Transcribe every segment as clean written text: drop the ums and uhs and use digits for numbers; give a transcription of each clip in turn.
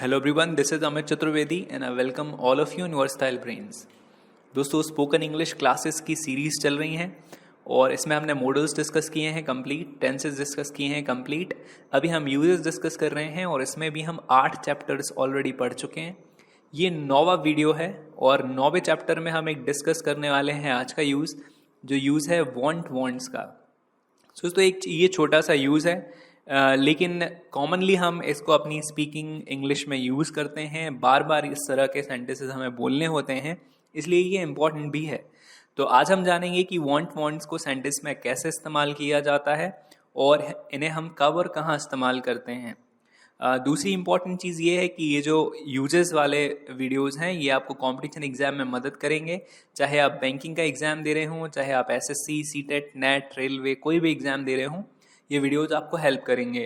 Hello everyone, this is Amit Chaturvedi and I welcome all of you in your style brains. दोस्तों spoken English classes की series चल रही हैं और इसमें हमने मॉडल्स डिस्कस किए हैं कंप्लीट, टेंसेस डिस्कस किए हैं कंप्लीट. अभी हम यूजेस डिस्कस कर रहे हैं और इसमें भी हम 8 चैप्टर्स ऑलरेडी पढ़ चुके हैं. ये 9वां वीडियो है और 9वें चैप्टर में हम एक डिस्कस करने वाले हैं आज का यूज़, जो यूज़ है वांट्स का. दोस्तों एक ये छोटा सा यूज़ है, लेकिन कॉमनली हम इसको अपनी स्पीकिंग इंग्लिश में यूज़ करते हैं. बार बार इस तरह के सेंटेंसेस हमें बोलने होते हैं, इसलिए ये इम्पॉर्टेंट भी है. तो आज हम जानेंगे कि वांट्स को सेंटेंस में कैसे इस्तेमाल किया जाता है और इन्हें हम कब और कहाँ इस्तेमाल करते हैं. दूसरी इम्पॉर्टेंट चीज़ ये है कि ये जो यूजेस वाले वीडियोस हैं ये आपको कंपटीशन एग्जाम में मदद करेंगे. चाहे आप बैंकिंग का एग्ज़ाम दे रहे हों, चाहे आप एसएससी, सीटेट, नेट, रेलवे कोई भी एग्ज़ाम दे रहे हों, ये वीडियोस आपको हेल्प करेंगे.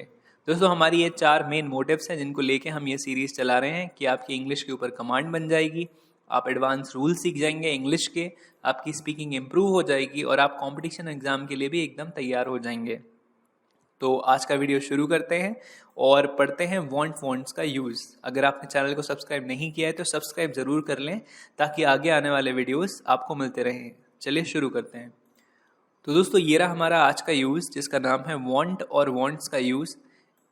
दोस्तों हमारी ये 4 मेन मोटिव्स हैं जिनको लेके हम ये सीरीज़ चला रहे हैं कि आपकी इंग्लिश के ऊपर कमांड बन जाएगी, आप एडवांस रूल सीख जाएंगे इंग्लिश के, आपकी स्पीकिंग इम्प्रूव हो जाएगी और आप कंपटीशन एग्ज़ाम के लिए भी एकदम तैयार हो जाएंगे. तो आज का वीडियो शुरू करते हैं और पढ़ते हैं वांट्स का यूज़. अगर आपने चैनल को सब्सक्राइब नहीं किया है तो सब्सक्राइब ज़रूर कर लें ताकि आगे आने वाले वीडियोस आपको मिलते रहें. चलिए शुरू करते हैं. तो दोस्तों ये रहा हमारा आज का यूज़ जिसका नाम है वांट और वांट्स का यूज़.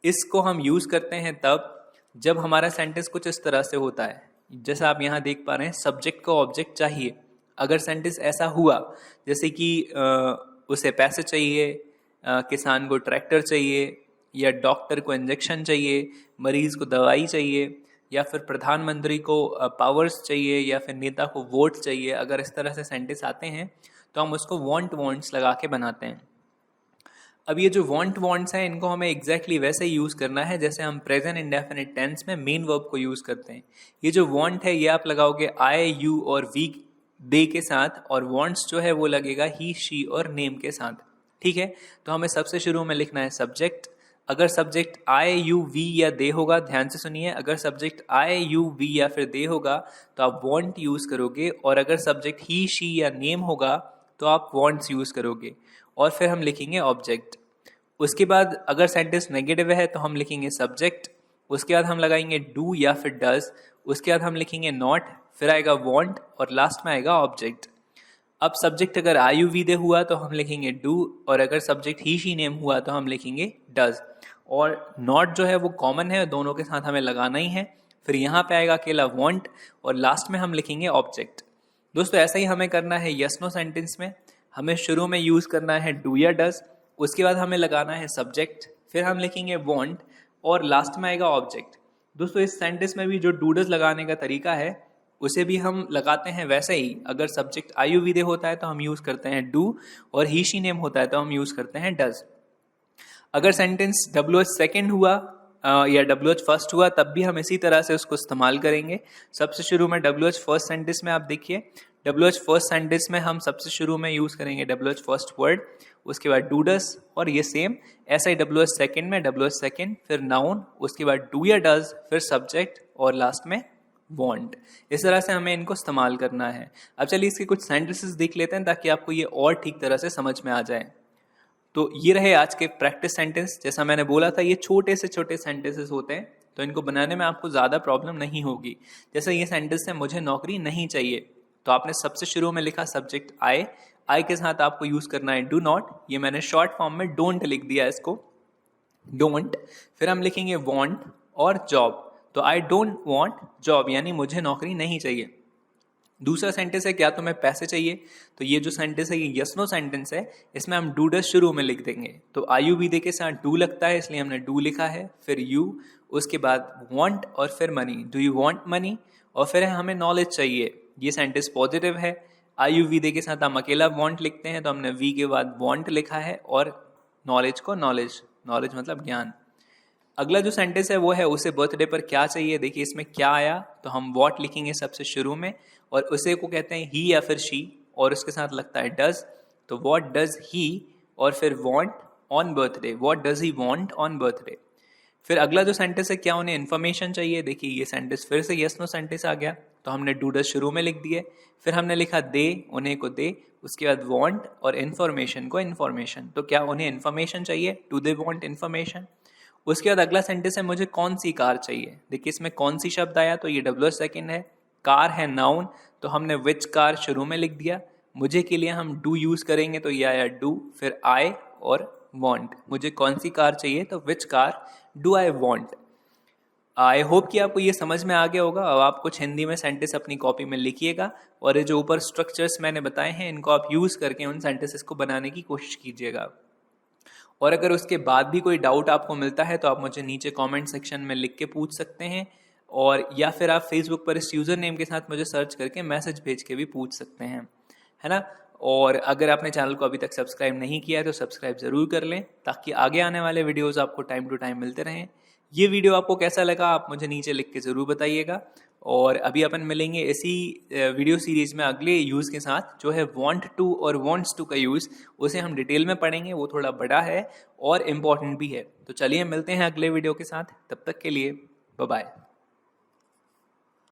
इसको हम यूज़ करते हैं तब जब हमारा सेंटेंस कुछ इस तरह से होता है. जैसा आप यहाँ देख पा रहे हैं, सब्जेक्ट को ऑब्जेक्ट चाहिए. अगर सेंटेंस ऐसा हुआ जैसे कि उसे पैसे चाहिए, किसान को ट्रैक्टर चाहिए, या डॉक्टर को इंजेक्शन चाहिए, मरीज को दवाई चाहिए, या फिर प्रधानमंत्री को पावर्स चाहिए, या फिर नेता को वोट चाहिए, अगर इस तरह से सेंटेंस आते हैं तो हम उसको वांट्स लगा के बनाते हैं. अब ये जो वांट्स हैं इनको हमें एग्जैक्टली वैसे ही यूज़ करना है जैसे हम प्रेजेंट इंडेफिनिट टेंस में मेन वर्ब को यूज़ करते हैं. ये जो वांट है ये आप लगाओगे आई, यू और वी, दे के साथ, और वांट्स जो है वो लगेगा ही, शी और नेम के साथ. ठीक है, तो हमें सबसे शुरू में लिखना है सब्जेक्ट. अगर सब्जेक्ट आई, यू, वी या दे होगा, ध्यान से सुनिए, अगर सब्जेक्ट आई, यू, वी या फिर दे होगा तो आप वांट यूज़ करोगे, और अगर सब्जेक्ट ही, शी या नेम होगा तो आप वांट्स यूज़ करोगे, और फिर हम लिखेंगे ऑब्जेक्ट. उसके बाद अगर सेंटेंस नेगेटिव है तो हम लिखेंगे सब्जेक्ट, उसके बाद हम लगाएंगे डू या फिर डज, उसके बाद हम लिखेंगे नॉट, फिर आएगा वांट और लास्ट में आएगा ऑब्जेक्ट. अब सब्जेक्ट अगर आई, यू, वी, दे हुआ तो हम लिखेंगे डू, और अगर सब्जेक्ट ही, शी, नेम हुआ तो हम लिखेंगे डज. और नॉट जो है वो कॉमन है, दोनों के साथ हमें लगाना ही है. फिर यहाँ पे आएगा अकेला वांट और लास्ट में हम लिखेंगे ऑब्जेक्ट. दोस्तों ऐसा ही हमें करना है यस नो सेंटेंस में. हमें शुरू में यूज़ करना है डू या डज, उसके बाद हमें लगाना है सब्जेक्ट, फिर हम लिखेंगे वांट और लास्ट में आएगा ऑब्जेक्ट. दोस्तों इस सेंटेंस में भी जो डू डज लगाने का तरीका है उसे भी हम लगाते हैं वैसे ही. अगर सब्जेक्ट आई, यू, वी, दे होता है तो हम यूज़ करते हैं डू, और ही, शी, नेम होता है तो हम यूज़ करते हैं डज. अगर सेंटेंस WH सेकेंड हुआ या WH फर्स्ट हुआ तब भी हम इसी तरह से उसको इस्तेमाल करेंगे. सबसे शुरू में WH फर्स्ट सेंटेंस में आप देखिए, WH फर्स्ट सेंटेंस में हम सबसे शुरू में यूज़ करेंगे WH फर्स्ट वर्ड, उसके बाद डू डज, और ये सेम ऐसा ही WH सेकेंड में WH सेकेंड, फिर नाउन, उसके बाद डू या डज, फिर सब्जेक्ट और लास्ट में वांट. इस तरह से हमें इनको इस्तेमाल करना है. अब चलिए इसके कुछ सेंटेंसेस देख लेते हैं ताकि आपको ये और ठीक तरह से समझ में आ जाए. तो ये रहे आज के प्रैक्टिस सेंटेंस. जैसा मैंने बोला था ये छोटे से छोटे सेंटेंसेस होते हैं तो इनको बनाने में आपको ज़्यादा प्रॉब्लम नहीं होगी. जैसे ये सेंटेंस है मुझे नौकरी नहीं चाहिए, तो आपने सबसे शुरू में लिखा सब्जेक्ट आई के साथ आपको यूज़ करना है डू नॉट. ये मैंने शॉर्ट फॉर्म में डोंट लिख दिया इसको, डोंट. फिर हम लिखेंगे वांट और जॉब, तो आई डोंट वांट जॉब यानी मुझे नौकरी नहीं चाहिए. दूसरा सेंटेंस है क्या तुम्हें पैसे चाहिए, तो ये जो सेंटेंस है ये यस नो सेंटेंस है, इसमें हम डू डज शुरू में लिख देंगे. तो आई, यू, वी, दे के साथ डू लगता है इसलिए हमने डू लिखा है, फिर यू, उसके बाद वांट और फिर money, do you want money, और फिर हमें नॉलेज चाहिए. ये सेंटेंस पॉजिटिव है. आई, यू, वी, दे के साथ हम अकेला वांट लिखते हैं तो हमने वी के बाद वांट लिखा है, और नॉलेज को नॉलेज मतलब ज्ञान. अगला जो सेंटेंस है वो है उसे बर्थडे पर क्या चाहिए. देखिए इसमें क्या आया, तो हम व्हाट लिखेंगे सबसे शुरू में, और उसे को कहते हैं ही या फिर शी, और उसके साथ लगता है डज, तो व्हाट डज ही, और फिर want on birthday, what does he want on birthday. फिर अगला जो सेंटेंस है क्या उन्हें इन्फॉर्मेशन चाहिए. देखिए ये सेंटेंस फिर से यस नो सेंटेंस आ गया, तो हमने डू डज शुरू में लिख दिए, फिर हमने लिखा दे, उन्हें को दे, उसके बाद वांट और इन्फॉर्मेशन को इन्फॉर्मेशन. तो क्या उन्हें इन्फॉर्मेशन चाहिए, डू दे वांट इन्फॉर्मेशन. उसके बाद अगला सेंटेंस है मुझे कौन सी कार चाहिए। देखिए इसमें कौन सी शब्द आया, तो ये WH सेकंड है, कार है नाउन, तो हमने विच कार शुरू में लिख दिया। मुझे के लिए हम डू यूज करेंगे तो ये आया डू, फिर आई और वांट। मुझे कौन सी कार चाहिए तो which car do I want. I hope कि आपको ये समझ में आ गया होगा। अब आप कुछ हिंदी में सेंटेंस अपनी कॉपी में लिखिएगा और ये जो ऊपर स्ट्रक्चर्स मैंने बताए हैं इनको आप यूज करके उन सेंटेंसेस को बनाने की कोशिश कीजिएगा। और अगर उसके बाद भी कोई डाउट आपको मिलता है तो आप मुझे नीचे कमेंट सेक्शन में लिख के पूछ सकते हैं, और या फिर आप फेसबुक पर इस यूजर नेम के साथ मुझे सर्च करके मैसेज भेज के भी पूछ सकते हैं, है ना। और अगर आपने चैनल को अभी तक सब्सक्राइब नहीं किया है तो सब्सक्राइब जरूर कर लें ताकि आगे आने वाले वीडियोस आपको टाइम टू टाइम मिलते रहें। ये वीडियो आपको कैसा लगा आप मुझे नीचे लिख के जरूर बताइएगा। और अभी अपन मिलेंगे इसी वीडियो सीरीज में अगले यूज के साथ, जो है वांट टू और वांट्स टू का यूज, उसे हम डिटेल में पढ़ेंगे, वो थोड़ा बड़ा है और इम्पोर्टेंट भी है। तो चलिए मिलते हैं अगले वीडियो के साथ, तब तक के लिए बाय बाय।